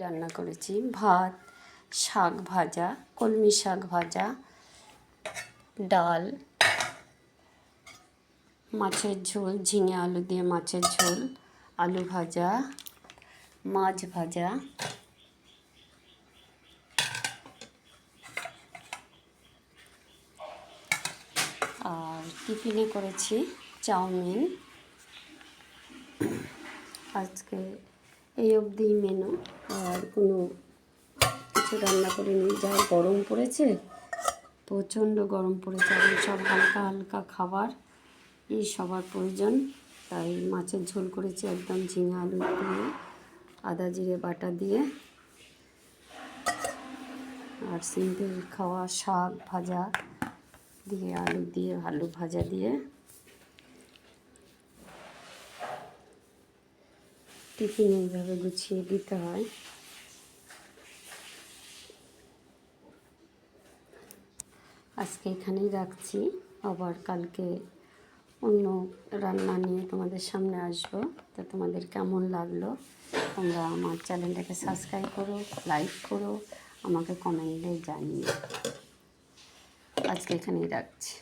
রান্না করেছি ভাত, শাক ভাজা, কলমি শাক ভাজা, ডাল, মাছের ঝোল, ঝিঙে আলু দিয়ে মাছের ঝোল, আলু ভাজা, মাছ ভাজা, আর টিফিনে করেছি চাউমিন। আজকে এই অবধি মেনু, আর কোনো কিছু রান্না করিনি। যা গরম পড়েছে, প্রচণ্ড গরম পড়েছে, এখন সব হালকা হালকা খাবার এই সবার প্রয়োজন। তাই মাছের ঝোল করেছি একদম ঝিঙে আলু দিয়ে, আদা জিরে বাটা দিয়ে, আর সিম্পল খাওয়া শাক ভাজা দিয়ে, আলু দিয়ে, আলু ভাজা দিয়ে টিফিন এইভাবে গুছিয়ে দিতে হয়। আজকে এখানেই রাখছি, আবার কালকে অন্য রান্না নিয়ে তোমাদের সামনে আসবো। তো তোমাদের কেমন লাগলো তোমরা আমার চ্যানেলটাকে সাবস্ক্রাইব করো, লাইক করো, আমাকে কমেন্টে জানিও। আজকে এখানেই রাখছি।